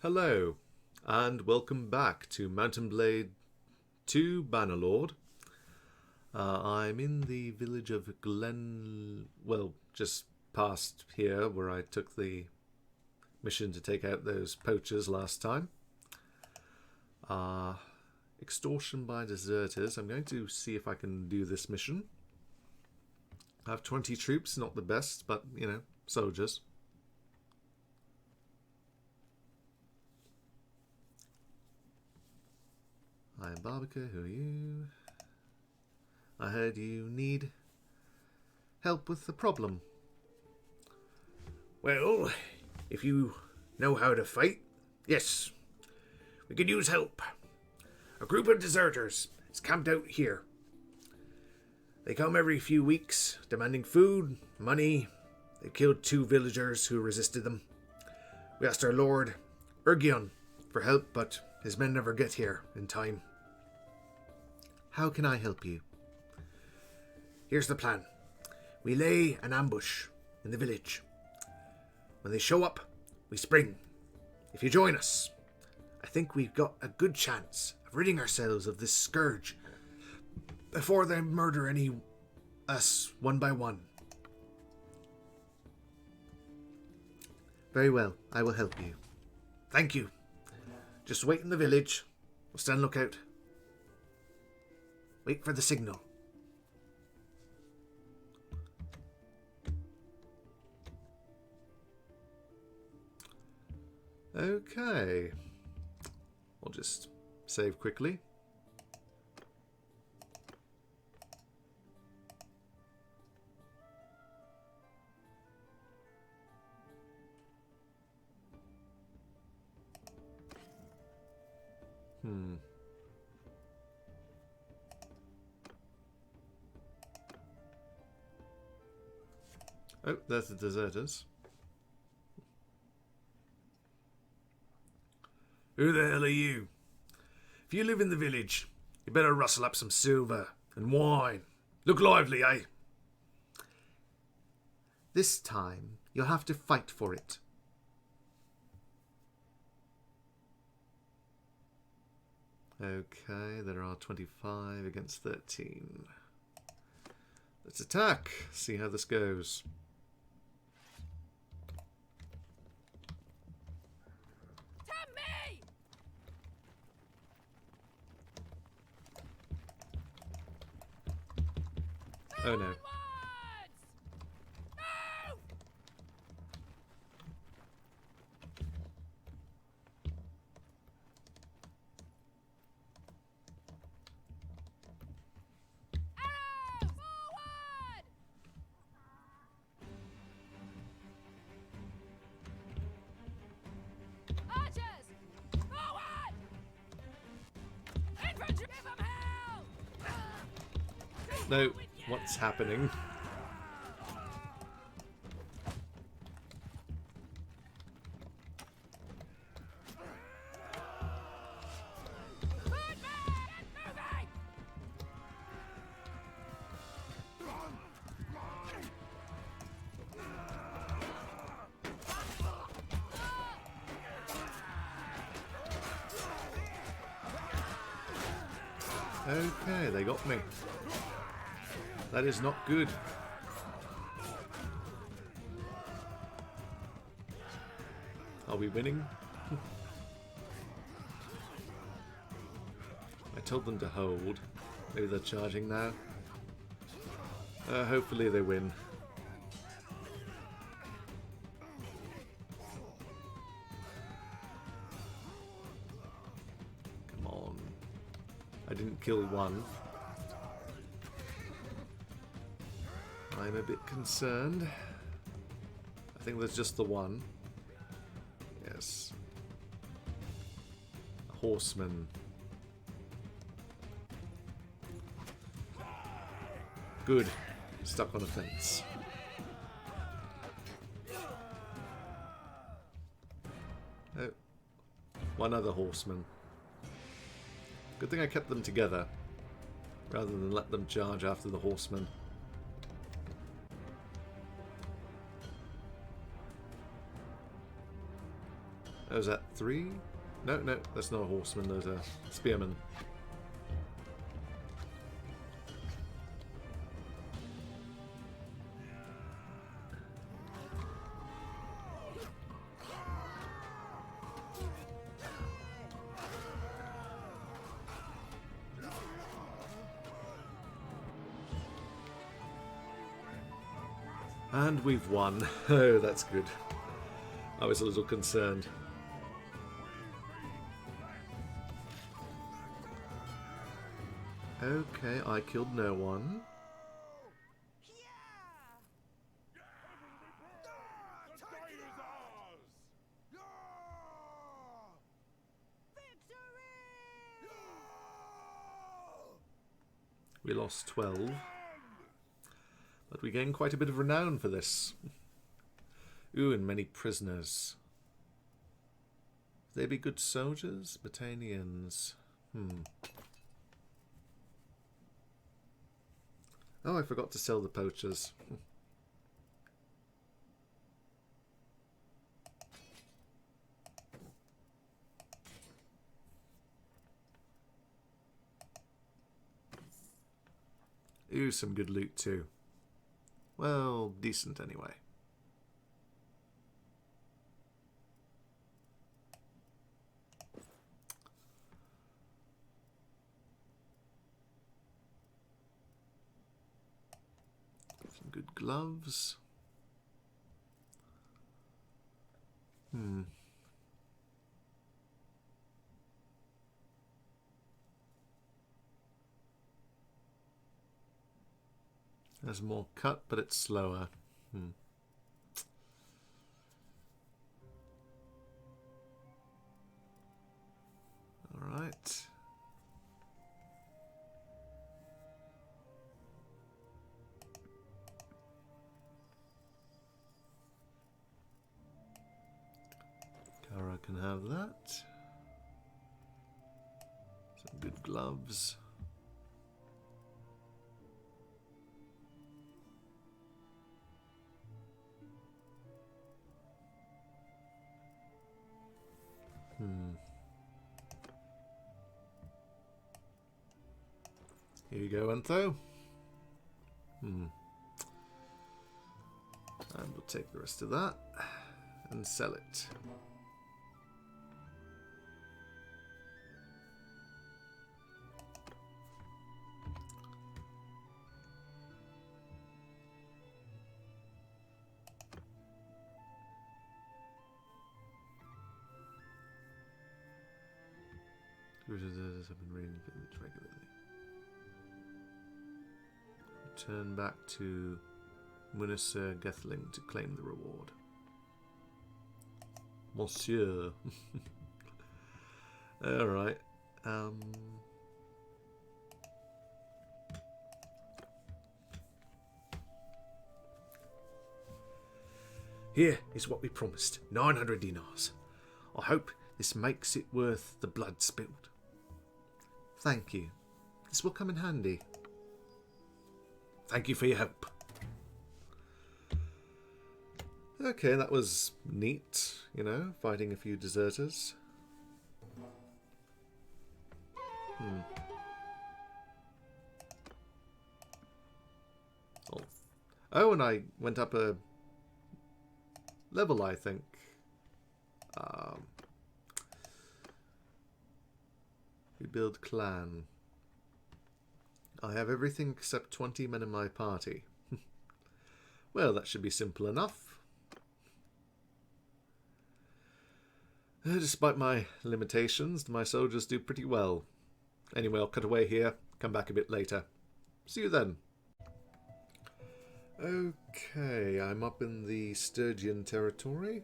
Hello, and welcome back to Mountain Blade 2 Bannerlord. I'm in the village of just past here where I took the mission to take out those poachers last time. Extortion by deserters. I'm going to see if I can do this mission. I have 20 troops, not the best, but, soldiers. I am Barbaca, who are you? I heard you need help with the problem. Well, if you know how to fight, yes, we could use help. A group of deserters is camped out here. They come every few weeks, demanding food, money. They killed 2 villagers who resisted them. We asked our lord, Urgion, for help, but his men never get here in time. How can I help you? Here's the plan. We lay an ambush in the village. When they show up, we spring. If you join us, I think we've got a good chance of ridding ourselves of this scourge before they murder us one by one. Very well, I will help you. Thank you. Just wait in the village. We'll stand lookout. Wait for the signal. Okay. I'll just save quickly. Oh, there's the deserters. Who the hell are you? If you live in the village, you better rustle up some silver and wine. Look lively, eh? This time, you'll have to fight for it. Okay, there are 25 against 13. Let's attack. See how this goes. Oh no. No, what's happening? Okay, they got me. That is not good. Are we winning? I told them to hold. Maybe they're charging now. Hopefully they win. Come on. I didn't kill one. I'm a bit concerned. I think there's just the one. Yes. A horseman. Good. Stuck on a fence. Oh. One other horseman. Good thing I kept them together, rather than let them charge after the horseman. Oh, is that 3? No, no, that's not a horseman, there's a spearman. And we've won. Oh, that's good. I was a little concerned. Okay, I killed no one. We lost 12. But we gained quite a bit of renown for this. Ooh, and many prisoners. They be good soldiers? Battanians. Oh, I forgot to sell the poachers. Ooh, some good loot too. Well, decent anyway. Some good gloves. There's more cut, but it's slower. Alright. Kara can have that. Some good gloves. Here you go, Antho. And we'll take the rest of that and sell it. Visitors have been raiding the village regularly. Return back to Munissa Gethling to claim the reward. Monsieur. Alright. Here is what we promised. 900 dinars. I hope this makes it worth the blood spilled. Thank you. This will come in handy. Thank you for your help. Okay, that was neat, you know, fighting a few deserters. Oh, and I went up a level, I think. Rebuild clan. I have everything except 20 men in my party. Well, that should be simple enough. Despite my limitations, my soldiers do pretty well. Anyway, I'll cut away here, come back a bit later. See you then. Okay, I'm up in the Sturgian territory.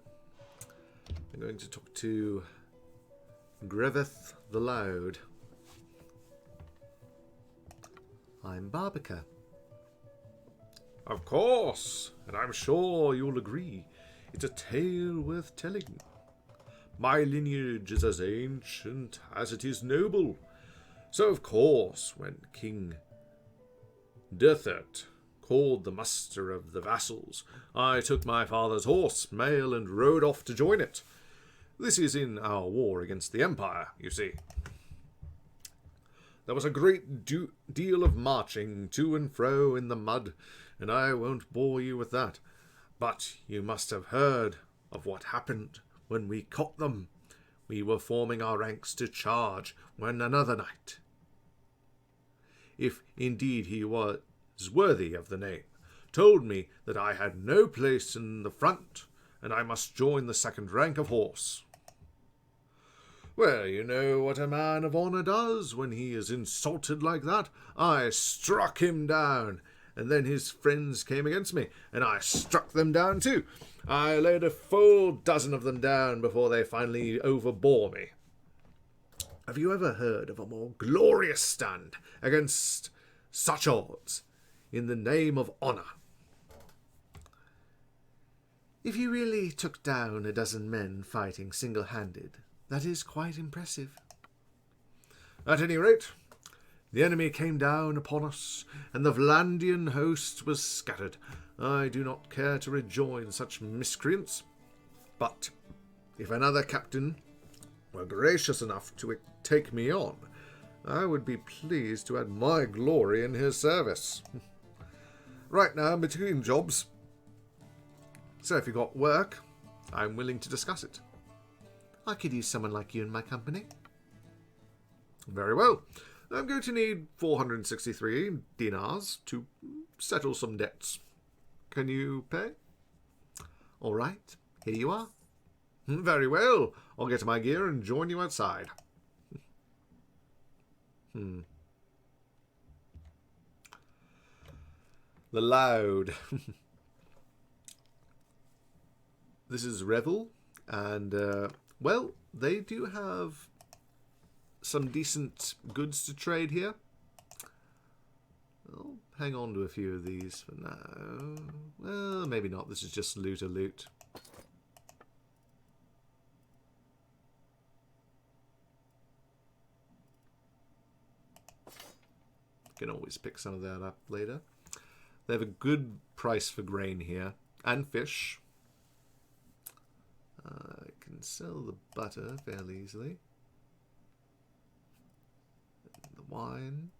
I'm going to talk to Greveth the Loud. I'm Barbaca. Of course, and I'm sure you'll agree, it's a tale worth telling. My lineage is as ancient as it is noble. So, of course, when King Derthert called the muster of the vassals, I took my father's horse, mail, and rode off to join it. This is in our war against the Empire, you see. There was a great deal of marching to and fro in the mud, and I won't bore you with that. But you must have heard of what happened when we caught them. We were forming our ranks to charge when another knight, if indeed he was worthy of the name, told me that I had no place in the front, and I must join the second rank of horse. Well, you know what a man of honour does when he is insulted like that. I struck him down, and then his friends came against me, and I struck them down too. I laid a full dozen of them down before they finally overbore me. Have you ever heard of a more glorious stand against such odds in the name of honour? If you really took down a dozen men fighting single-handed, that is quite impressive. At any rate, the enemy came down upon us, and the Vlandian host was scattered. I do not care to rejoin such miscreants, but if another captain were gracious enough to take me on, I would be pleased to add my glory in his service. Right now I'm between jobs, so if you've got work, I'm willing to discuss it. I could use someone like you in my company. Very well. I'm going to need 463 dinars to settle some debts. Can you pay? All right, here you are. Very well. I'll get my gear and join you outside. The Loud. This is Revel, and well, they do have some decent goods to trade here. I'll hang on to a few of these for now. Well, maybe not. This is just loot. Can always pick some of that up later. They have a good price for grain here and fish. I can sell the butter fairly easily. And the wine.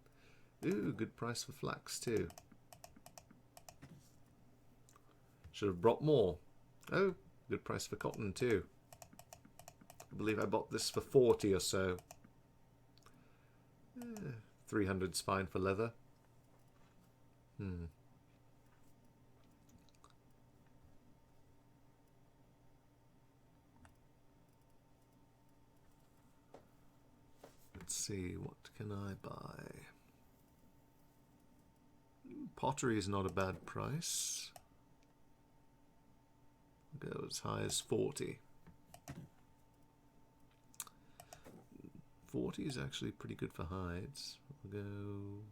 Ooh, good price for flax too. Should have brought more. Oh, good price for cotton too. I believe I bought this for 40 or so. 300's fine for leather. Let's see, what can I buy? Pottery is not a bad price. I'll go as high as 40. 40 is actually pretty good for hides. I'll go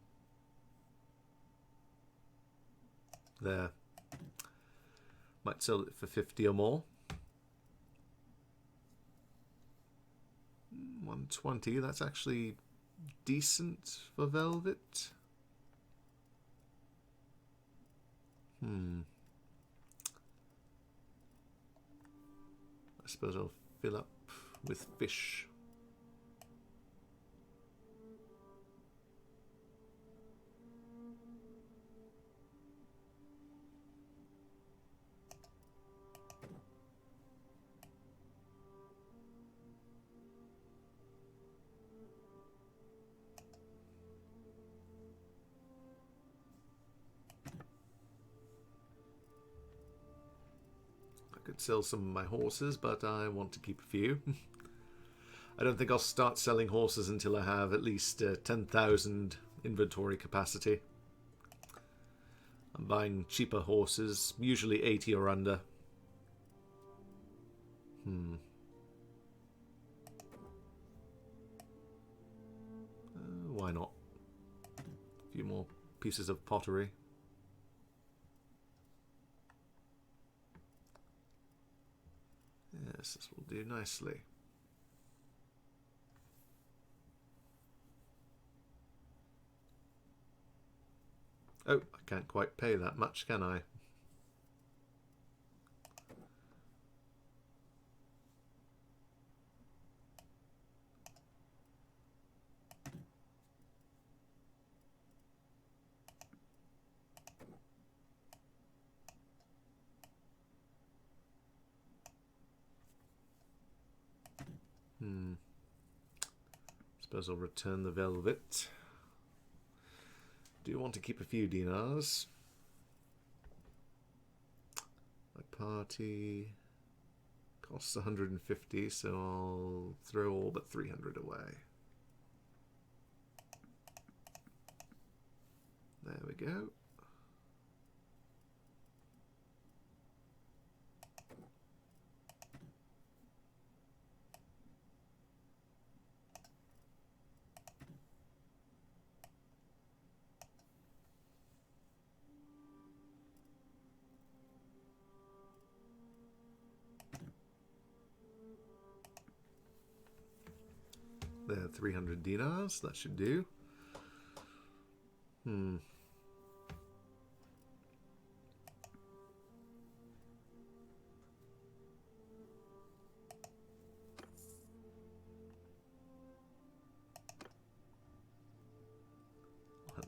there. Might sell it for 50 or more. 120, that's actually decent for velvet. I suppose I'll fill up with fish. Could sell some of my horses, but I want to keep a few. I don't think I'll start selling horses until I have at least 10,000 inventory capacity. I'm buying cheaper horses, usually 80 or under. Why not? A few more pieces of pottery. Yes, this will do nicely. Oh, I can't quite pay that much, can I? Suppose I'll return the velvet. Do want to keep a few dinars. My party costs 150, so I'll throw all but 300 away. There we go. There, 300 dinars, that should do. Hunt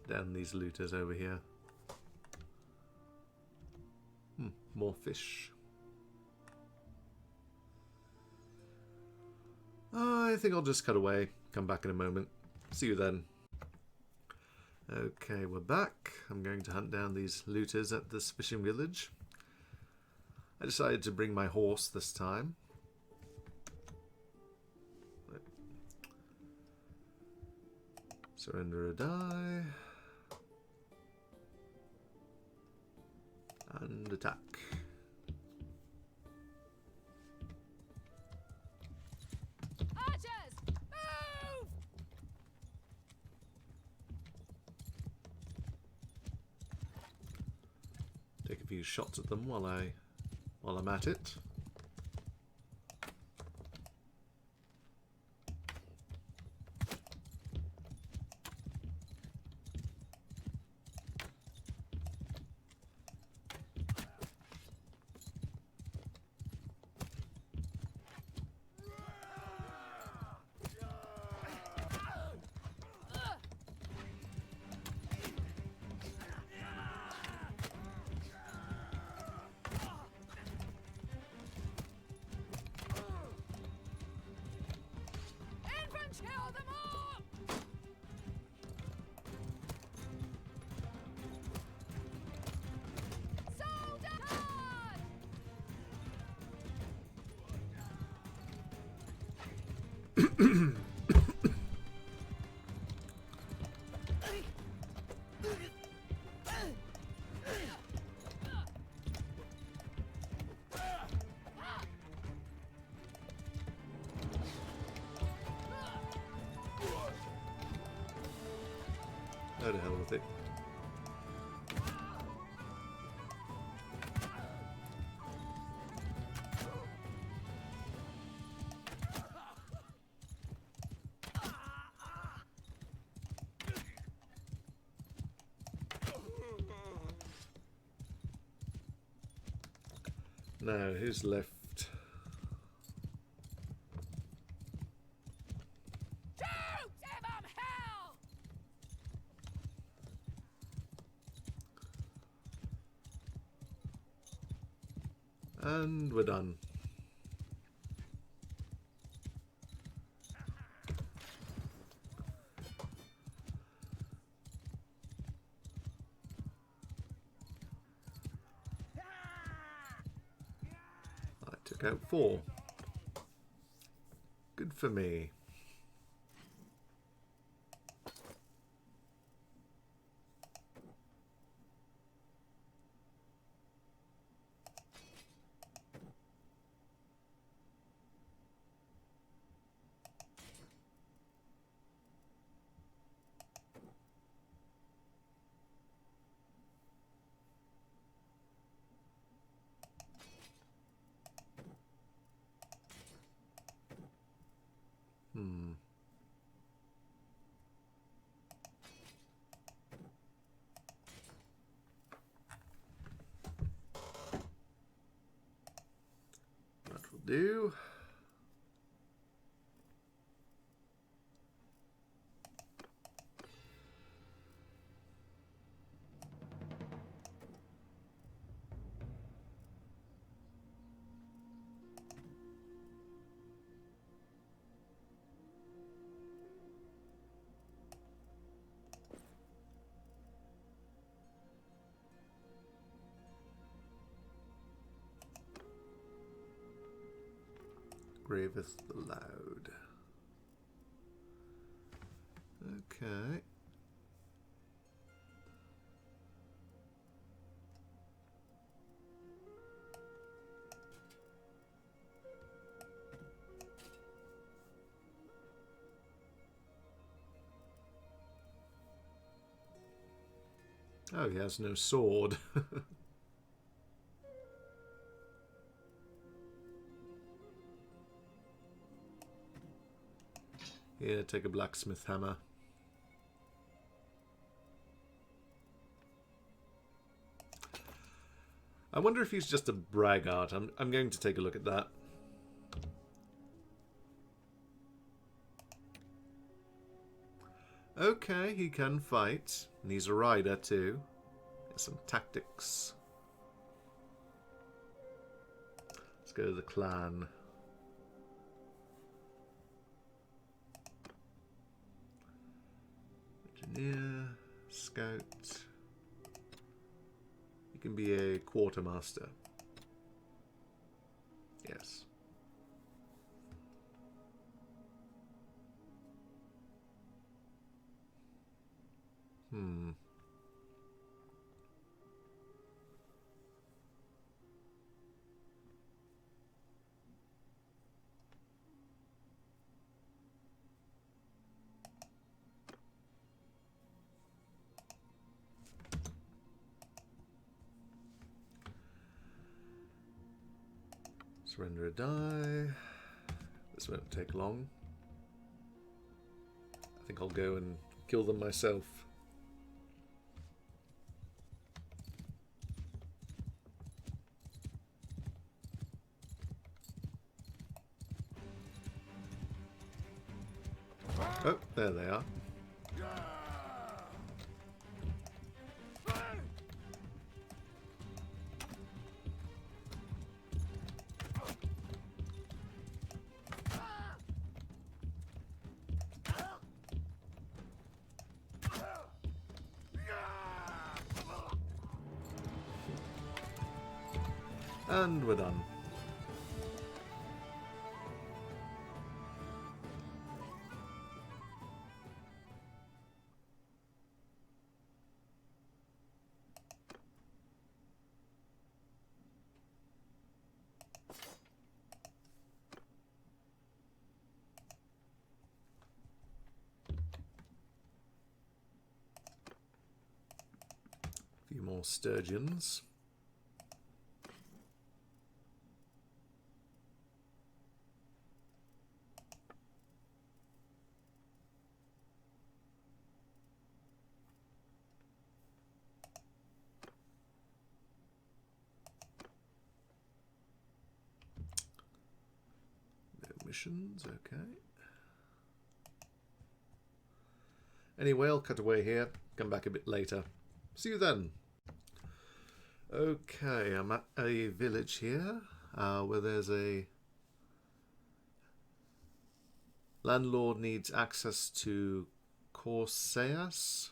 down these looters over here. More fish. I think I'll just cut away. Come back in a moment. See you then. Okay, we're back. I'm going to hunt down these looters at this fishing village. I decided to bring my horse this time. Surrender a die. And attack. Archers, move! Take a few shots at them while I'm at it. Kill them all! Soldier! Go to hell with it. Now, who's left? And we're done. I took out 4. Good for me. That will do. Greveth the Loud. Okay. Oh, he has no sword. Here, take a blacksmith hammer. I wonder if he's just a braggart. I'm going to take a look at that. Okay, he can fight. And he's a rider too. There's some tactics. Let's go to the clan. Engineer, scout. You can be a quartermaster. Yes. Surrender a die. This won't take long. I think I'll go and kill them myself. Oh, there they are. And we're done. A few more sturgeons. Missions, okay. Anyway, I'll cut away here, come back a bit later. See you then. Okay, I'm at a village here where there's a landlord needs access to Corsairs.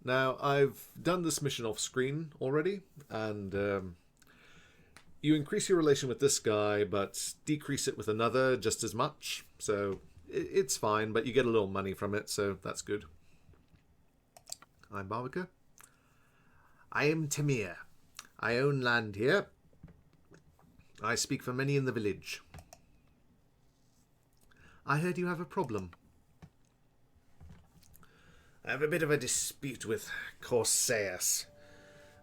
Now, I've done this mission off screen already, and you increase your relation with this guy, but decrease it with another just as much. So it's fine, but you get a little money from it, so that's good. I'm Barbaca. I am Tamir. I own land here. I speak for many in the village. I heard you have a problem. I have a bit of a dispute with Corsairs.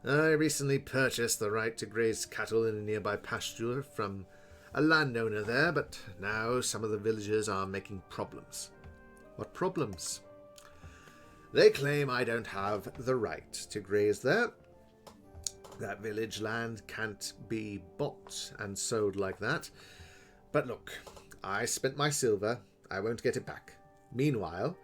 I recently purchased the right to graze cattle in a nearby pasture from a landowner there, but now some of the villagers are making problems. What problems? They claim I don't have the right to graze there. That village land can't be bought and sold like that. But look, I spent my silver. I won't get it back. Meanwhile,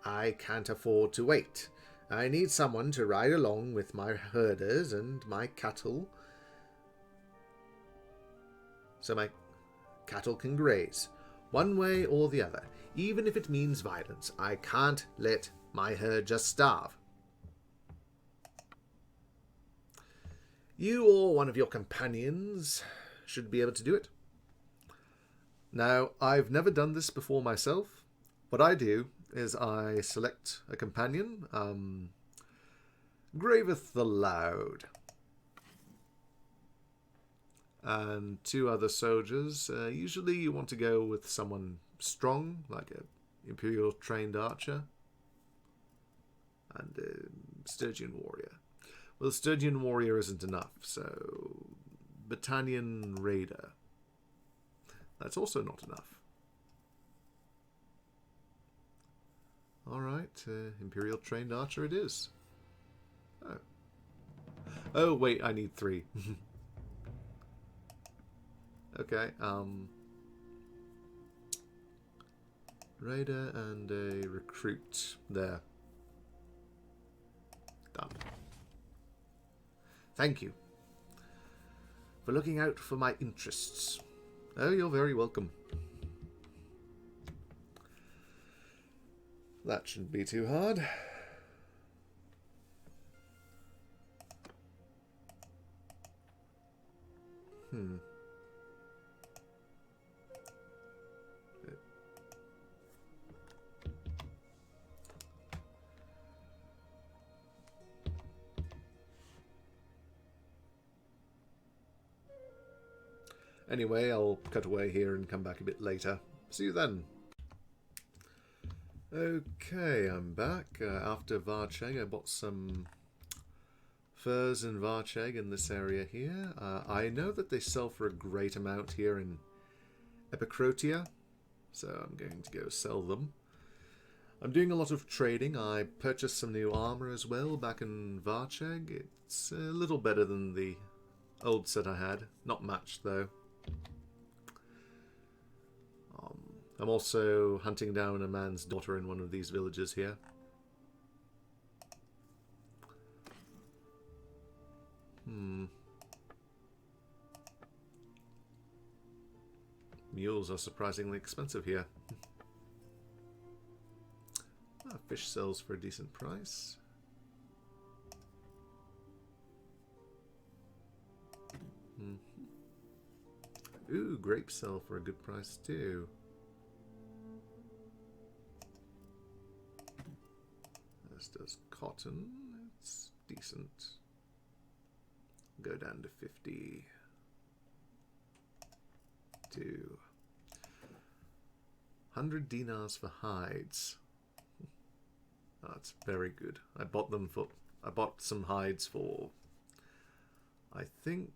I can't afford to wait. I need someone to ride along with my herders and my cattle so my cattle can graze, one way or the other, even if it means violence. I can't let my herd just starve. You or one of your companions should be able to do it. Now, I've never done this before myself. What I do is I select a companion, Greveth the Loud, and 2 other soldiers. Usually you want to go with someone strong, like a Imperial trained archer, and a Sturgian warrior. Well, Sturgian warrior isn't enough, so Battanian raider. That's also not enough. Alright, Imperial trained archer it is. Oh. Oh, wait, I need 3. Okay, raider and a recruit. There. Done. Thank you for looking out for my interests. Oh, you're very welcome. That shouldn't be too hard. Anyway, I'll cut away here and come back a bit later. See you then. Okay, I'm back. After Varcheg, I bought some furs in Varcheg in this area here. I know that they sell for a great amount here in Epicrotia, so I'm going to go sell them. I'm doing a lot of trading. I purchased some new armor as well back in Varcheg. It's a little better than the old set I had. Not much, though. I'm also hunting down a man's daughter in one of these villages here. Mules are surprisingly expensive here. Fish sells for a decent price. Ooh, grapes sell for a good price too. As does cotton. It's decent. Go down to 50. To 100 dinars for hides. Oh, that's very good. I bought some hides for, I think,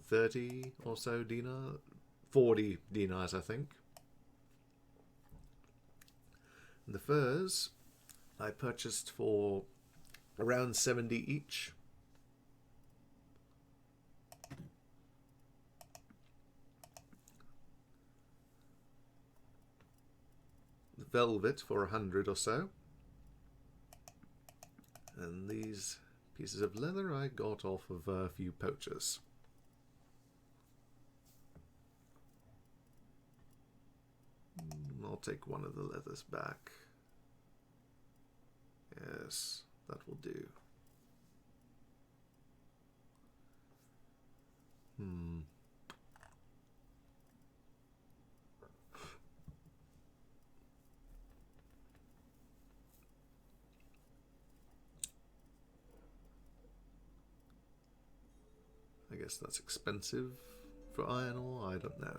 30 or so dinar, 40 dinars, I think. And the furs I purchased for around 70 each. The velvet for 100 or so. And these pieces of leather I got off of a few poachers. I'll take one of the leathers back. Yes, that will do. I guess that's expensive for iron ore. I don't know.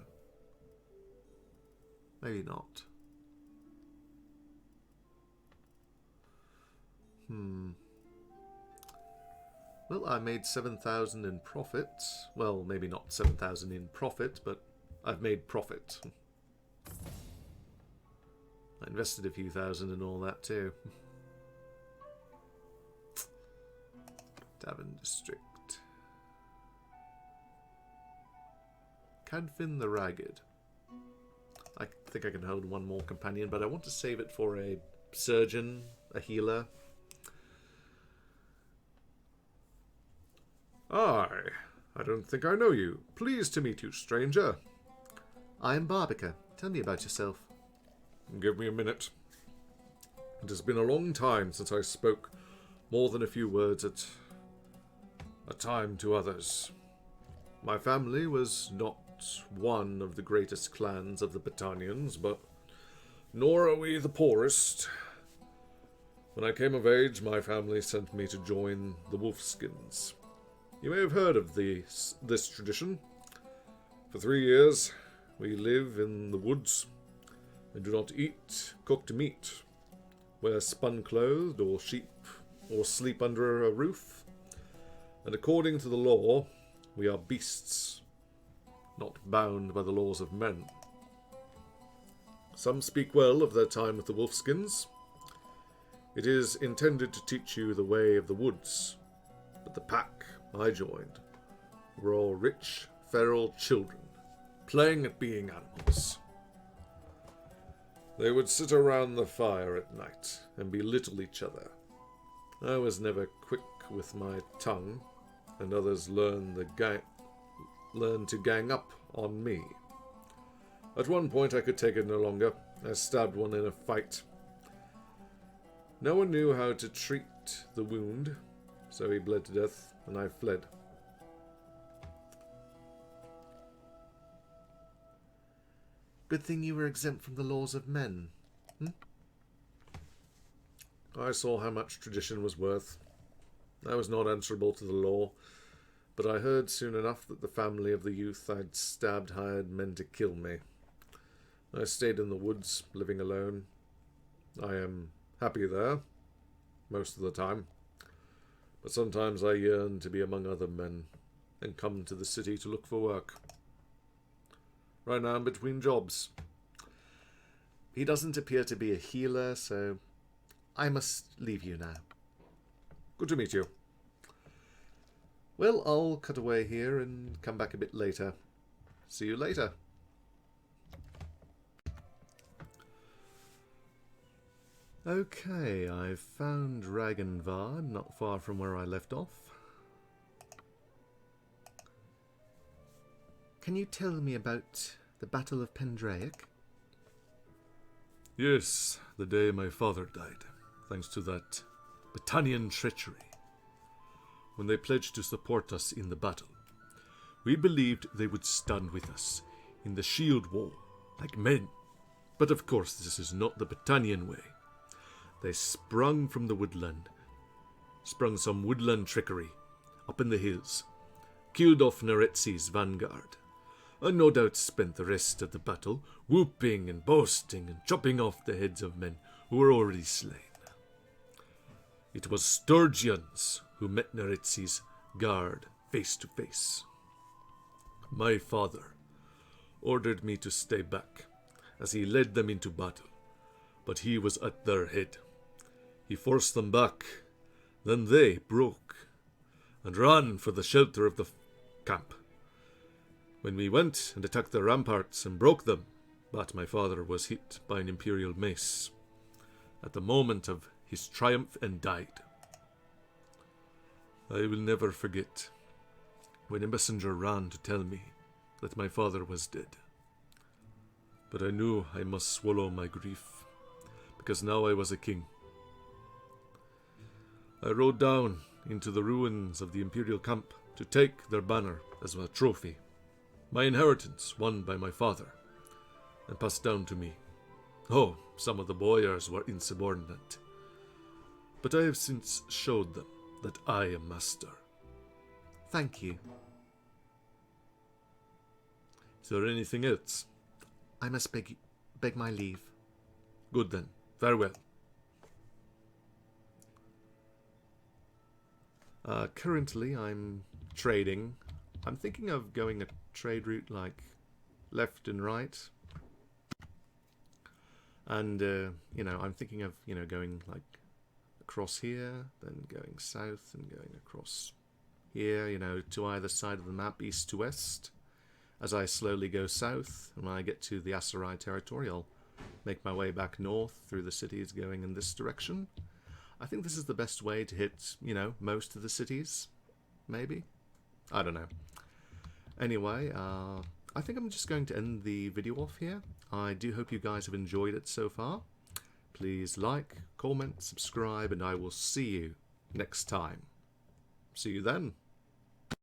Maybe not. Well, I made 7,000 in profit. Well, maybe not 7,000 in profit, but I've made profit. I invested a few thousand and all that too. Davin District. Cadfin the Ragged. I think I can hold one more companion, but I want to save it for a surgeon, a healer. I don't think I know you. Pleased to meet you, stranger. I am Barbaca. Tell me about yourself. Give me a minute. It has been a long time since I spoke more than a few words at a time to others. My family was not one of the greatest clans of the Battanians, but nor are we the poorest. When I came of age, my family sent me to join the Wolfskins. You may have heard of this tradition. For 3 years, we live in the woods and do not eat cooked meat, wear spun-clothed or sheep, or sleep under a roof. And according to the law, we are beasts, not bound by the laws of men. Some speak well of their time with the Wolfskins. It is intended to teach you the way of the woods, but the pack I joined were all rich, feral children, playing at being animals. They would sit around the fire at night and belittle each other. I was never quick with my tongue, and others learned to gang up on me. At one point I could take it no longer. I stabbed one in a fight. No one knew how to treat the wound, so he bled to death, and I fled. Good thing you were exempt from the laws of men. I saw how much tradition was worth. I was not answerable to the law, but I heard soon enough that the family of the youth I'd stabbed hired men to kill me. I stayed in the woods, living alone. I am happy there, most of the time, but sometimes I yearn to be among other men and come to the city to look for work. Right now I'm between jobs. He doesn't appear to be a healer, so I must leave you now. Good to meet you. Well, I'll cut away here and come back a bit later. See you later. Okay, I've found Raganvad, not far from where I left off. Can you tell me about the Battle of Pendraic? Yes, the day my father died, thanks to that Battanian treachery. When they pledged to support us in the battle, we believed they would stand with us in the shield wall, like men. But of course this is not the Battanian way. They sprung some woodland trickery up in the hills, killed off Neretzes' vanguard, and no doubt spent the rest of the battle whooping and boasting and chopping off the heads of men who were already slain. It was Sturgians who met Neretzes' guard face to face. My father ordered me to stay back as he led them into battle, but he was at their head. He forced them back, then they broke and ran for the shelter of the camp. When we went and attacked the ramparts and broke them, but my father was hit by an imperial mace at the moment of his triumph and died. I will never forget when a messenger ran to tell me that my father was dead. But I knew I must swallow my grief, because now I was a king. I rode down into the ruins of the imperial camp to take their banner as a trophy, my inheritance won by my father, and passed down to me. Oh, some of the boyars were insubordinate, but I have since showed them that I am master. Thank you. Is there anything else? I must beg my leave. Good then. Farewell. Currently, I'm trading. I'm thinking of going a trade route like left and right. And, I'm thinking of, going like across here, then going south and going across here, to either side of the map, east to west. As I slowly go south, and when I get to the Aserai territory, I'll make my way back north through the cities going in this direction. I think this is the best way to hit, most of the cities. Maybe? I don't know. Anyway, I think I'm just going to end the video off here. I do hope you guys have enjoyed it so far. Please like, comment, subscribe, and I will see you next time. See you then.